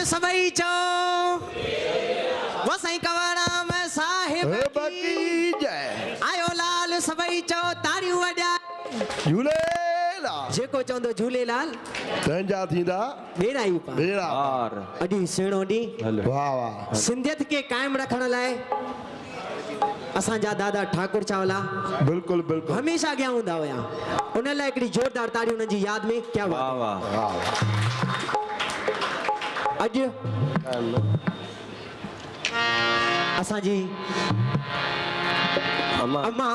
सबई चो वो साईं कवड़ा में साहिब की जय आयो लाल सबई चो तारियूं वॼाए झूलेलाल जेको चवंदो झूलेलाल तंहिंजा थींदा बेड़ा ई पार बेड़ा अॼु सुहिणो ॾींहुं वाह वाह सिंधियत खे कायम रखण लाइ असांजा दादा ठाकुर चावला बिल्कुल बिल्कुल हमेशा अॻियां हूंदा हुया उन लाइ हिकिड़ी जोरदार ताड़ी हुननि जी यादि में क्या वाह बात वाह अॼु असांजी अम्मा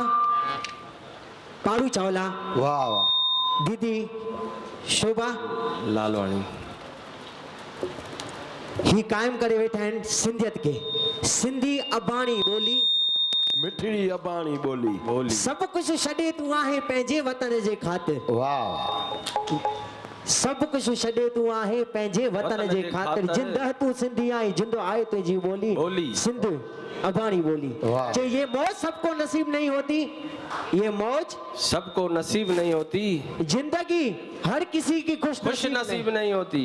पारू चावला वाह वाह दीदी शोभा लालवाणी ही कायम करे वेठा आहिनि सिंधियत खे सिंधी अबाणी ॿोली मिठड़ी अबाणी बोली सभु कुझु छॾे तूं आहे पंहिंजे वतन जे ख़ातिर वाह सभु कुझु छॾे तू आहे पंहिंजे वतन जे ख़ातिर जिंदह तू सिंधी आई जिंदो आहे तुंहिंजी बोली सिंध अबाणी बोली जो ये मौज सबको नसीब नहीं होती ये मौज सबको नसीब नहीं होती जिंदगी हर किसी की खुश नसीब नहीं होती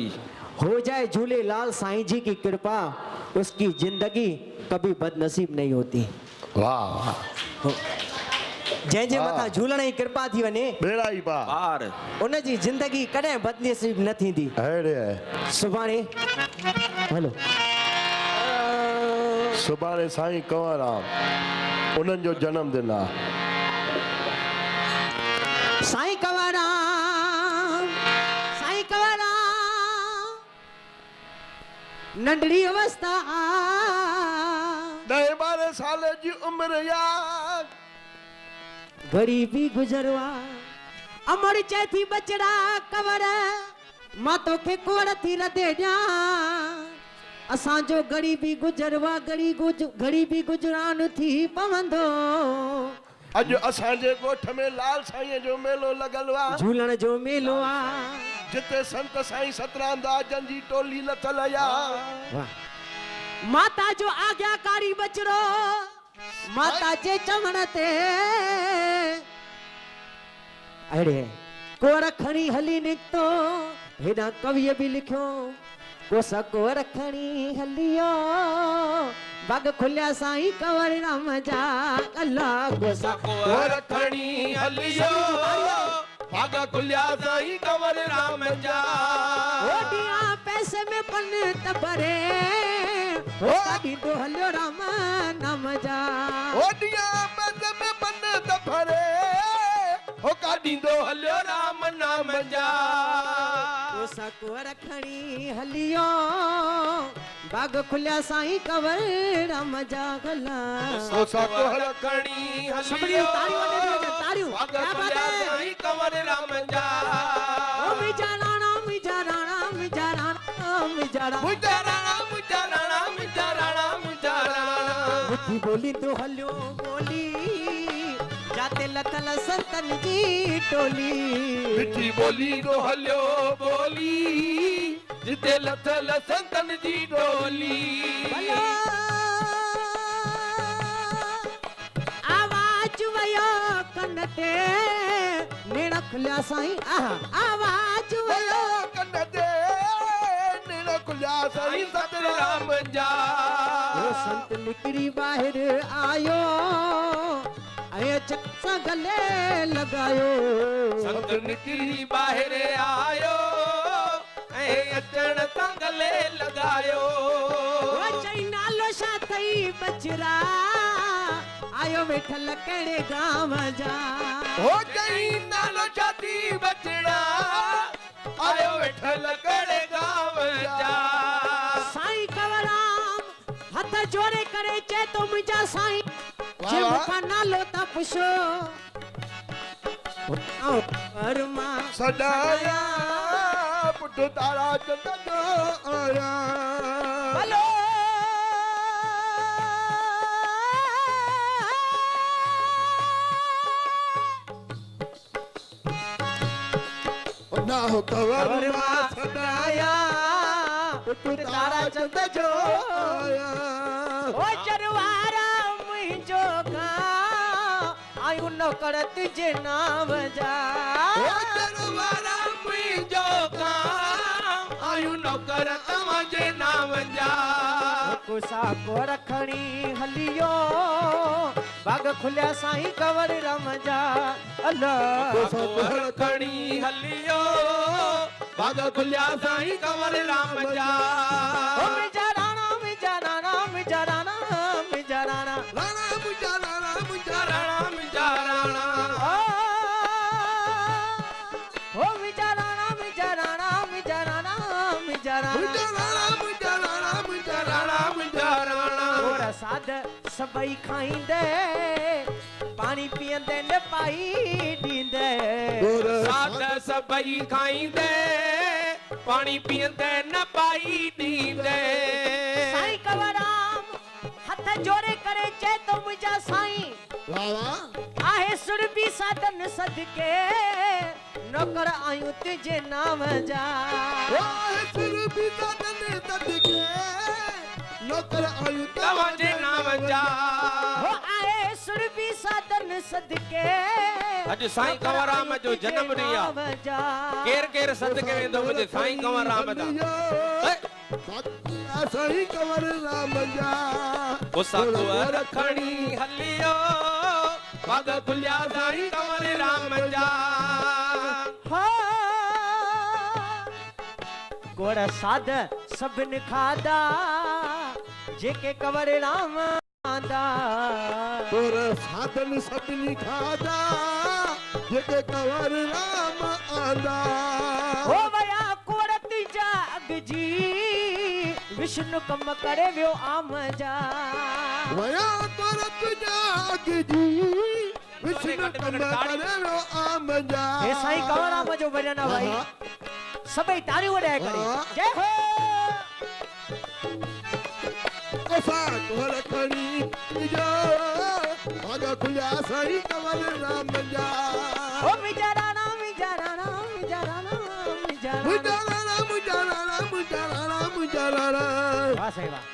हो जाए झूलेलाल साईं जी की कृपा उसकी जिंदगी कभी बदनसीब नहीं होती वाह जंहिंजे मथां झूलण जी कृपा थी वञे बेड़ा ई पार उन जी जिंदगी कॾहिं बदनसीब न थींदी सुभाणे हलो सुभाणे साईं कंवरराम उन्हनि जो जन्मदिन आहे साईं कंवरराम नंढड़ी अवस्था 10-12 साल जी उम्र यार गरीबी गुजरवा अमर चैथी बचड़ा कवर मां तोखे कोड़ थी रधे ॾियां असांजो गरीबी गुजरवा गरीबी गुजरान थी पवंदो अॼु असांजे ॻोठ में लाल साईं जो मेलो लॻल आहे झूलण जो मेलो आहे जिते संत साईं सतराम दास जन जी टोली लथल आहे माता जो आज्ञाकारी बचड़ो माता जे चवण ते अड़े कोर खणी हली निकतो हेॾा कविअ बि लिखियो कोसा कोर खणी हलियो बाग खुलिया साईं कंवरराम जा अल्लाह कोसा कोर खणी हलियो बाग खुलिया साईं कंवरराम जा ओडिया पैसे में पन तबरे ओ ॾींदो हलियो राम नाम जा ओडिया पैसे में पन तबरे हो का ॾींदो हलियो राम नाम जा कोसा कोर खणी हलियो बाग खुलिया साईं कंवरराम जा गला कोसा कोर खणी सभिनी तारियूं वॼाइजो तारियूं बाग क्या बात खुलिया है साईं कंवरराम जा ओ मिजा राणा मिजा राणा मिजा राणा मिजा राणा मुझा राणा मुझा राणा मुझा राणा मुझा राणा मिठी बोली तो हलियो बोली जाते लथल संतन जी टोली मिठी बोली तो हलियो बोली जिते लथल संतन जी टोली आवाज वयो कन ते नेण खुलिया साईं आवाज वयो कन ते नेण खुलिया साईं सतराम जा वो संत निकरी बाहर आयो आए चक सा गले लगायो संत निकरी बाहर आयो ऐ अचण सां गले लगायो ओ चई नालो छा थई बचरा आयो वेठल कहिड़े गांव जा हो चई नालो छाती बचड़ा आयो वेठल कहिड़े गांव जा साईं कंवरराम हथ जोड़े करे चे तो मुंहिंजा साईं जे मूंखां नालो था पुछो परमा सदाया पुट तारा चंद आया हलो ना हो कवर परमा सदाया पुट तारा चंद जो आया ओ चरवारा मुंहिंजो गा आयु न करत जे नाम जा दरबारा मुंहिंजो काम आयु नौकर तव्हांजे नाम कुसा को रखणी हलियो बाग खुलिया साईं कंवर राम जा अल्लाह कुसा को रखणी हलियो बाग खुलिया साईं कंवर राम जा ओ मिजा राणा मिजा राणा मिजा राणा मिजा राणा राणा मुंजा राणा मुंजा राणा मिजा राणा ओ मिजा राणा मिजा राणा मिजा राणा मिजा राणा मुंजा राणा मुंजा राणा मुंजा राणा मिजा राणा और साध सबई खाईंदे पानी पींदे न पाई डींदे साध सबई खाईंदे पानी पींदे न पाई ॾींदे साईं कंवराम हथ जोड़े करे चए तो मुंहिंजा साईं वाह वाह आहे सुरबी साधन सदके नौकर आयूं तुझे नाम जा वाह सिर भी साधन सदके नौकर आयु तव्हांजे नाम जा हो आहे सुरबी साधन सदके अॼु साईं कंवराम जो जनम ॾींहुं आहे केर केर सदके वेंदो मुंहिंजे साईं कंवराम जा साईं कंवर राम जा कुसा को रखणी हलियो बाग खुलिया साईं कंवर राम जा गोड़ साध सभिन खादा जेके कंवर राम आंदा तोर साधन सभिनी खादा जेके कंवर राम आंदा हो वया कोरत जा अग जी विष्णु कम करे वियो आम जा वया तोर तुझा अग जी विष्णु कम करे वो आम जा हे साईं कंवराम जो भजन आहे भाई सभई तारियूं वॼाए करे जय हो कोसा को रखणी जो बाग खुलिया साईं कंवर राम जा ओ मिजा राणा मिजा राणा मिजा राणा मिजा राणा मुंजा राणा मुंजा राणा मुंजा राणा मुंजा राणा वाह साईं वाह